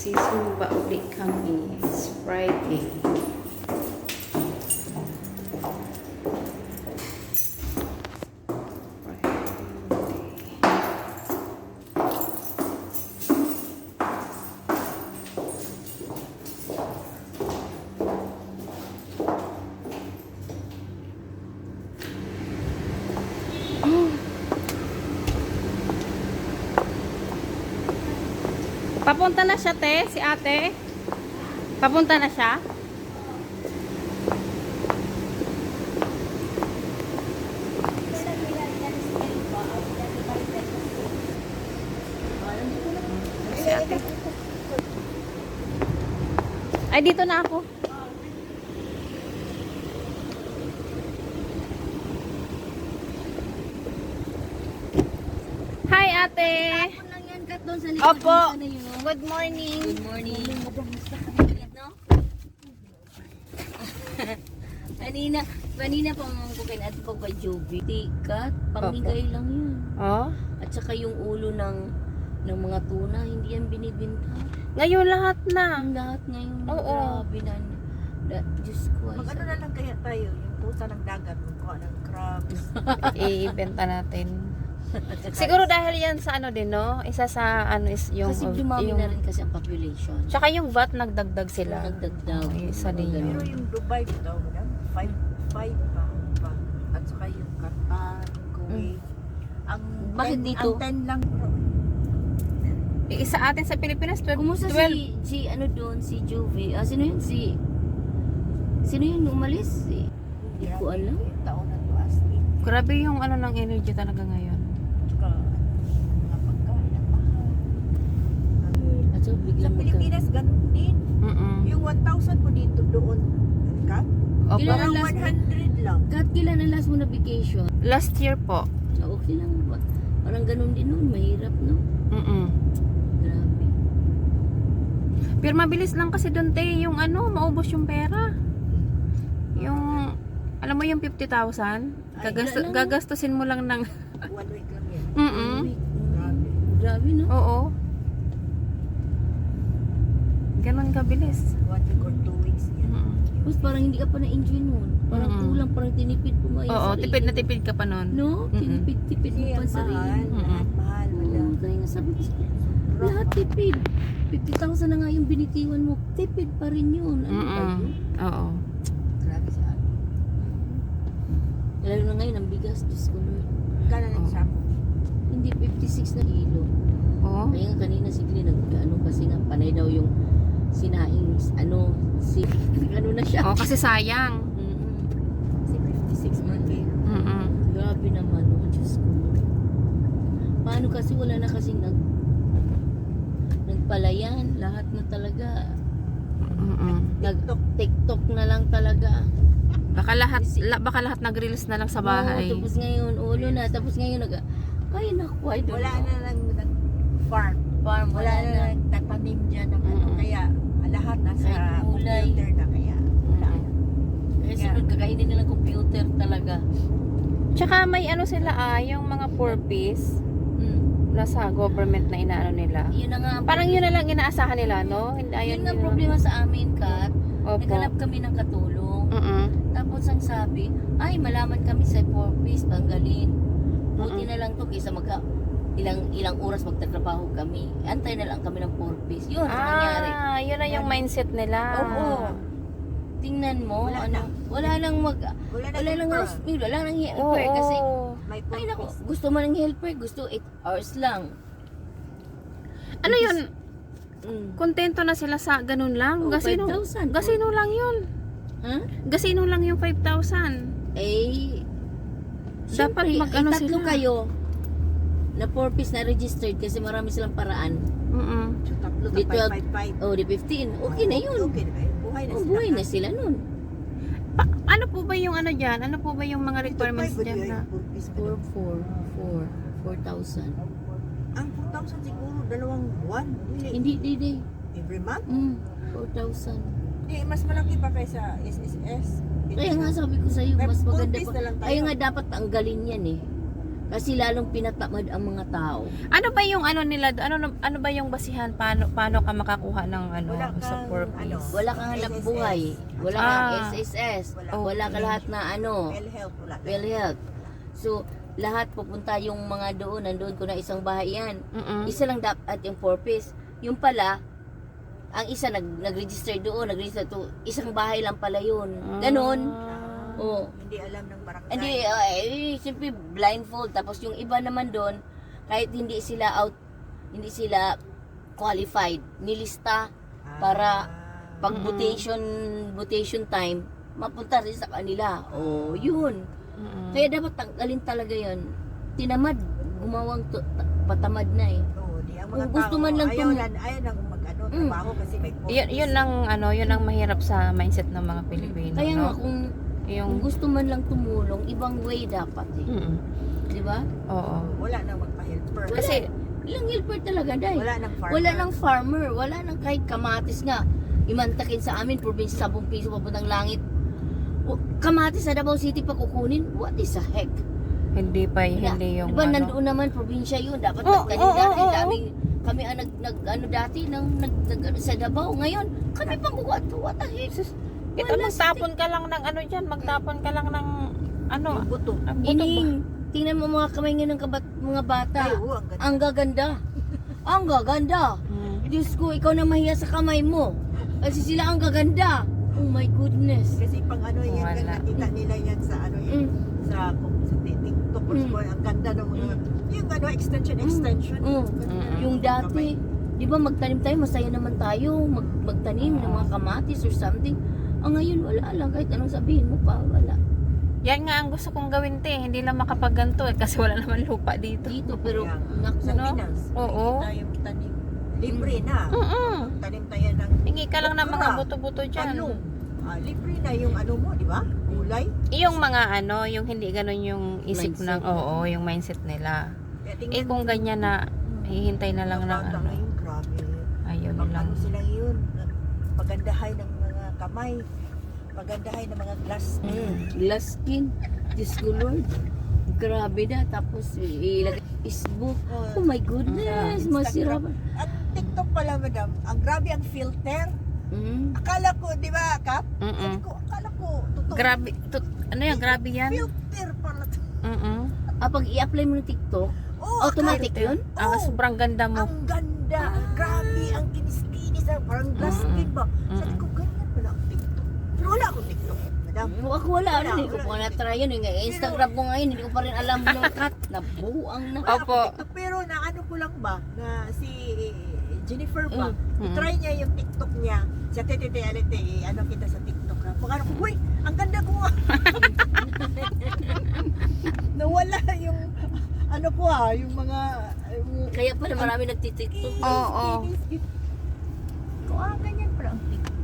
Magsisumba ulit kami. It's Friday. Papunta na siya, te, si ate. Papunta na siya. Si ate. Ay, dito na ako. Hi, ate. Opo. Good morning. Good morning. No? kanina pa mamangkukin at po kay Joby. Tikat, pamigay lang yun. Oh? At saka yung ulo ng mga tuna, hindi yan binibinta. Ngayon lahat na. Ang lahat ngayon, Oo. grabe na. Diyos ko. ay Mag-ano na lang kaya tayo, yung pusa ng dagat, magkuha ng crabs. I-ibenta natin. Siguro dahil yan sa ano din, no? Isa sa ano is yung... Kasi dumami na rin kasi ang population. Tsaka yung VAT nagdagdag sila. Nagdagdag. Ay, isa din yun. Pero yung Dubai daw, 5 pa. At saka yung Qatar, Kuwait. Ang Bakit 10 dito? Ang 10 lang. Isa atin sa Pilipinas, 12. Kumusta 12. si ano doon, si Joby? Sino yun? Sino yun umalis? Hindi ko alam. Taon na to as in. Grabe yung ano ng energy talaga ngayon. Tsaka, mga pagkain ang mahal. At so, Sa biglang Pilipinas, ganun din. Yung 1,000 mo dito doon. Ka? Opo. Kailan Parang last- 100 lang. Kat, kailan ang last mo na vacation? Last year po. Okay lang ba? Parang ganun din nun. Mahirap, no? Grabe. Pero mabilis lang kasi doon, te, yung ano, maubos yung pera. Yung, alam mo yung 50,000? Ay, wala lang. Gagastusin mo lang ng... 1 week lang yan. Grabe. Grabe, no? Oo. Ganon kabilis. 1 week or 2 weeks yan. Tapos parang hindi ka pa na-enjoy nun. Parang Mm-mm. kulang, parang tinipid mo nga yung Oo, sarili tipid na mo. tipid ka pa nun. No? Mm-mm. Tipid mo Kasi pa ang ang sarili mahal, mo. lahat mahal. Wala. Oo, kaya nga sabi ko, lahat tipid. 50,000 na nga yung binitiwan mo. Tipid pa rin yun. Ano ba yun? Oo. Grabe sa akin. Lalo na ngayon, ang bigas. Diyos ko, Lord. Kala ng shampoo. Hindi 56 na kilo. Oo. Kaya nga kanina si Glenn, ano kasi nga, panay daw yung sinaing, ano na siya. Oo, kasi sayang. Kasi 56 man kayo. Grabe naman, oh, Diyos ko. Paano kasi wala na kasing nagpalayan, lahat na talaga. Nag-TikTok na lang talaga. Baka lahat nag-reels na lang sa bahay. Oo, tapos ngayon, ulo na. Tapos ngayon, ay naku, I don't Wala know. na lang nag-farm. Farm, Wala na lang tatanim dyan ng ano. Kaya lahat nasa Kahit gulay. computer na kaya. Wala na. Kaya sunod, kakainin nila computer talaga. Tsaka may ano sila yung mga 4-piece nasa government na inaano nila. Yun na nga. ang Parang yun na lang inaasahan nila, no? Hindi Yun ayun nga nila. problema sa amin, Kat. Opo. Naghanap kami ng katulong. Mm-mm. Tapos ang sabi, ay malaman kami sa 4-piece, tanggalin. Buti na lang to kaysa ilang oras magtatrabaho kami. Antay na lang kami ng 4-piece. Yun ang nangyari. Yun na yung mindset nila. Oo. Tingnan mo, Wala ano, na. wala lang Wala na lang helper. hospital, wala lang Oo. helper kasi May ay nako, purpose. gusto man ng helper, gusto 8 hours lang. Ano yun? Mm. Kontento na sila sa ganun lang. Oo, Gasino 5,000. lang yun. Ha? Gasino lang yung 5,000. Eh, Dapat syempre, mag-ano tatlo sila. kayo na 4-piece na registered kasi marami silang paraan. Mm-mm. So, tatlo Di na 12. 555. Oh, di 15. Okay na yun. Okay na kayo. Buhay na Oh, sila. buhay na sila nun. Ano po ba yung ano dyan? Ano po ba yung mga requirements dyan na? 4,000. Ang 4,000 siguro, 2 buwan. Hindi. Every month? 4,000. Mas malaki pa kaysa SSS. Kaya nga sabi ko sa'yo, May mas maganda 4-piece pa. na lang tayo. Kaya nga dapat tanggalin yan eh. Kasi lalong pinatamad ang mga tao. Ano ba yung ano nila, ano ba yung basihan paano ka makakuha ng ano Wala sa kang, 4 piece? Wala kang hanap SSS. buhay. Wala Ah. kang SSS. Wala. Wala ka lahat na ano. PhilHealth, wala. PhilHealth. So, lahat pupunta yung mga doon. Nandoon ko na isang bahay yan. Mm-mm. Isa lang dapat yung 4 piece. Yung pala, ang isa nag-register doon. Nag-register to. Isang bahay lang pala yun. Ganon. Oo. Hindi alam ng barangay. Hindi, siyempre blindfold. Tapos yung iba naman doon, kahit hindi sila qualified, nilista para pag votation time, mapunta rin sa kanila. Oh, yun. Mm-mm. Kaya dapat tanggalin talaga yun. Tinamad, gumawang patamad na eh. Oo, di ang mga Kung gusto tao, man lang ayaw nang trabaho kasi may Yun ang mahirap sa mindset ng mga Pilipino, Kaya nga, no? kung Yung gusto man lang tumulong, ibang way dapat eh. Mm-mm. Di ba? Oo. wala nang magpa-helper. Kasi Ilang helper talaga, day. wala nang farmer. Wala nang farmer, wala nang kahit kamatis nga. Imantakin sa amin, probinsya 10 piso papuntang langit. Kamatis sa Davao City pa kukunin, what is the heck? hindi yung Diba ano. nandoon naman, probinsya yun, dapat Oo, nagtanim oo, dati, oo, daming, kami ang ano dati, sa Davao, ngayon, kami pang what the heck? Ito, magtapon ka lang ng ano dyan, magtapon ka lang ng ano, Yung buto. ang buto ba? Ining, tingnan mo mga kamay ngayon ng mga bata, Ay, oo, ang ganda. ang gaganda. Ang gaganda. Mm. Diyos ko, ikaw na mahiya sa kamay mo. Kasi sila ang gaganda. Oh my goodness. Kasi pang ano yan, Wala. nakita nila sa sa TikTok or Mm. ang ganda ng mga, yung ano, extension. Mm. Yung dati, di ba magtanim tayo, masaya naman tayo, magtanim ng mga kamatis or something. Ang ngayon, wala lang. Kahit anong sabihin mo pa, wala. Yan nga ang gusto kong gawin, te. Hindi lang makapagganto kasi wala naman lupa dito. Dito, pero, Sa Ano? Pinas, Oo. tayo tanim. Libre na. Tanim tayo ng Hingi ka lang ng mga Okra, buto-buto dyan. talong. Libre na yung ano mo, di ba? Gulay. Yung mga ano, yung hindi ganun yung isip Mindset. ng, yung mindset nila. Kaya Eh kung ganyan na, hihintay na lang ng bata ano. ngayon, grabe. Ayun Pag lang. ano sila yun, pagandahay ng mga kamay, pagandahay ng mga glass. glass skin. Diyos ko, Lord. Grabe na. Tapos, ilagay Facebook. Oh my goodness. Masira pa. At TikTok pala, madam, ang grabe ang filter. Akala ko, di ba, Kap? Sabi Mm-mm. ko, akala ko, totoo. Grabe, ano yan, grabe yan. Filter pala. Mm-mm. Pag i-apply mo ng TikTok, Oh, automatic yun? Ah, sobrang ganda mo. Ang ganda. Grabe, ang kinis-kinis. Parang glass skin ba? Sabi ko, ganyan pala ang TikTok. Pero wala akong TikTok, madam. Ako wala rin. Hindi ko pa na-try yun. Instagram ko ngayon, hindi ko pa rin alam yung cut. Nabuang na. Wala Opo. akong TikTok, pero naano ko lang ba, na si Jennifer ba, try niya yung TikTok niya. Sa Tete Alete, ano kita sa TikTok na. Pag ano ko, uy, ang ganda ko nga. Nawala yung, ano ko yung mga, Kaya pala marami nagtitiktok. Oo. Kung ganyan pala ang TikTok.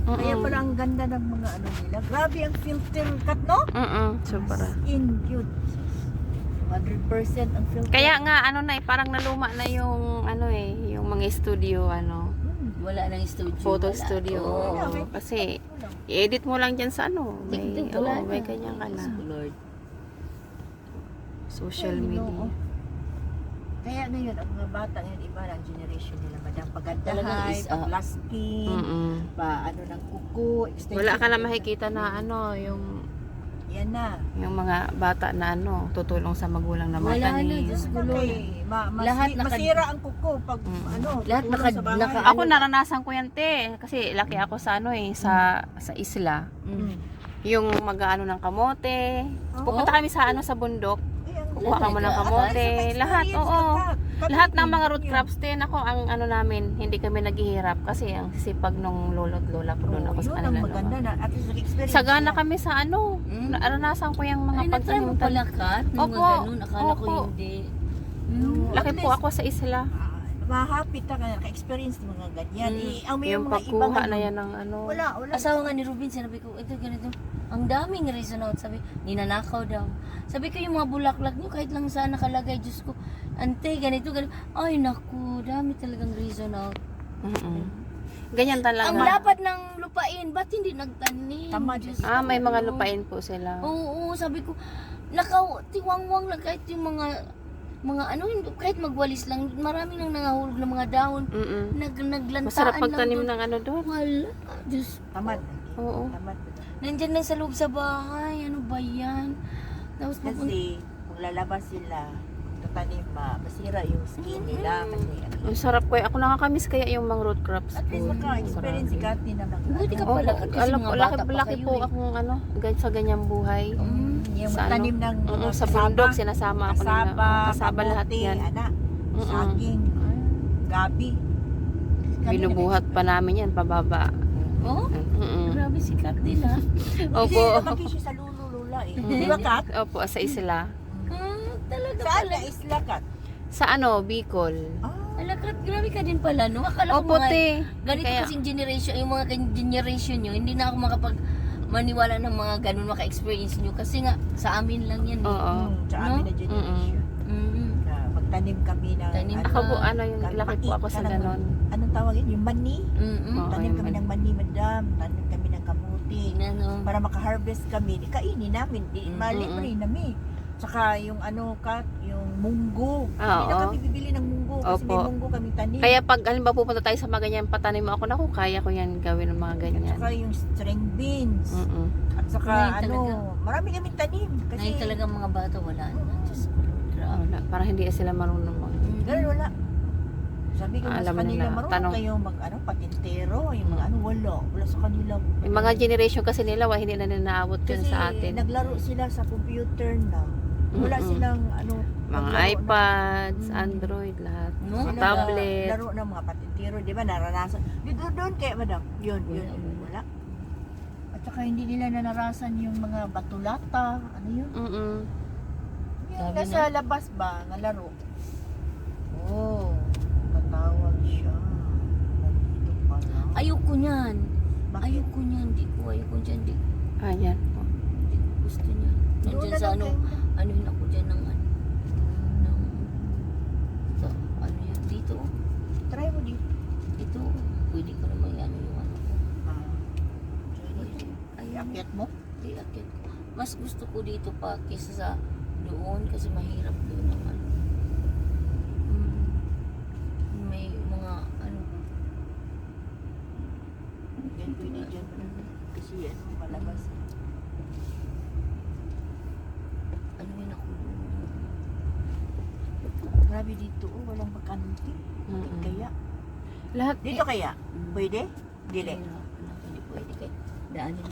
Kaya pala ang ganda ng mga ano nila. Grabe ang filter cut, no? Sobra. Skin cute. 100% ang filter. Kaya nga, ano na parang naluma na yung, yung mga studio, Wala nang studio. photo wala. studio. Oo. Kasi, i-edit mo lang dyan sa may, TikTok, wala may na. ganyan ka na. Lord. Social Ay, media. no. Kaya ngayon, ang mga bata ngayon, iba na ang generation nila. Madam, Talagang pagandahay, is, pag skin, Mm-mm. pa ano ng kuko, extension. Wala ka na makikita na yung Yan na. mga bata na tutulong sa magulang na Wala na, magtanim. Diyos ko, Okay, Lord. Lahat masira ang kuko pag ano, Lahat tutulong sa bahay. Ako naranasan ko yan, te. Kasi laki ako sa sa isla. Yung mag-ano ng kamote. Pupunta kami sa sa bundok. Kukuha ka mo ng kamote. Lahat, oo. Lahat ng mga root crops, te. Ako, ang namin, hindi kami naghihirap. Kasi ang sisipag nung lolo't lola ko doon ako sa Yun ang kanila. maganda na. At least nag-experience. Sagana sila. kami sa naranasan ko yung mga Ay, na-try mo pala pagtanim. cut? Ng Opo, mga ganun. Akala ko opo. hindi. Laki At po least, ako sa isla. Mahapit ka naka-experience ng mga ganyan. Ang may Yung mga ibang pagkuha na yan ng Wala. Asawa nga ni Ruben, sinabi ko, ito ganito. Ang daming reason out. Sabi, ninanakaw daw. Sabi ko yung mga bulaklak nyo, kahit lang saan nakalagay, Diyos ko, ante, ganito, ganito. Ay, naku, dami talagang reason out. Ganyan talaga. Ang lapad ng lupain, ba't hindi nagtanim? Tamad. Diyos May ko, mga Lord. lupain po sila. Oo, sabi ko, nakatiwangwang lang kahit yung mga ano, kahit magwalis lang, marami nang nangahulog ng mga dahon. Naglantaan Masarap lang magtanim doon. ng ano doon. Wala. Diyos. Tamad. Oo. Tamad. Nandyan lang sa loob sa bahay. Ano ba yan? Tapos pupunta. Kasi kung lalabas sila, tatanim masira yung skin nila. Kasi Ang sarap ko. Ako nakakamiss kaya yung mga root crops. at least maka-experience si Kathy na Buti ka Oo, pala kasi alam mga ko, bata pa laki kayo po eh. akong ano, sa ganyang buhay. yung Sa tanim ng mga Sa bundok, sinasama ako nila. kasaba, Kasaba lahat kamote, yan. saging, gabi. Binubuhat pa namin yan, pababa. Oh? Mm-mm. Grabe si Kat din ha. Opo. Kasi siya sa lula eh. Di ba, Kat? Opo, sa isla. Talaga Saan pala. na isla, Kat? Sa ano, Bicol. Ala Kat, grabe ka din pala no. Akala ko Opo, mga te. ganito Kaya- kasing generation, yung mga generation nyo, hindi na ako maniwala ng mga ganun maka-experience nyo. Kasi nga, sa amin lang yan eh. Oo. Sa amin na generation. Na magtanim kami ng Tanim ano, Ako po, ano yung Kami laki po ako sa makita ganon. anong tawag yun? Yung mani. Oo, Tanim yung kami mani. ng mani, madam. Tanim kami ng kamuti. Para maka-harvest kami. Kainin namin. Malibre namin. Saka yung ano, Kat, yung munggo. Hindi na Oo. kami bibili ng munggo. Kasi may Opo. munggo kaming tanim. Kaya pag halimbawa pupunta tayo sa mga ganyan patanim mo ako, naku, kaya ko yan gawin ng mga At ganyan. saka yung string beans. Mm-mm. At saka Ngayon ano, talaga. marami kaming tanim. Kasi Ngayon talaga mga bata wala na. Diyos ko, grabe. Wala, parang hindi sila marunong mag... ganun wala. Sabi ko Alam sa kanila, nila. marunong Tanong. kayo mag ano, patintero. Yung mga ano, wala sa kanila. Yung mga generation kasi nila, hindi na naabot yun Kasi sa atin. naglaro sila sa computer na. Wala Mm-mm. silang ano, Mga naglaro iPads, Mm. Android, lahat. No? Mga na, tablet. laro ng mga patintero, di ba? Naranasan. Dito doon kaya madam. Yun. Wala. At saka hindi nila naranasan yung mga batulata. Ano yun? Mm-mm. Yung Sabi nasa labas ba, nga laro. Oh, tatawag siya. Nandito pala. Ayoko niyan. Bakit? Ayoko niyan. Ayoko niyan. Di Ayan po. ko gusto niyan. Doon Nandiyan na sa lang ano, kayo. ano yun ako dyan ng ano. Ng, sa, ano yun, dito. Try mo dito. Dito. Pwede ko naman ano yung ano ko. Pwede. Ay, Iakyat mo? Di akit. Mas gusto ko dito pa kaysa sa doon kasi mahirap doon ang ano. May mga ano. Yan, pwede dyan. Kasi yan, malabas. Ano yun ako. Grabe dito, walang bakante. Mm-mm. Kaya, Lahat, dito kaya? Pwede? Dili. Hindi pwede kay daanin.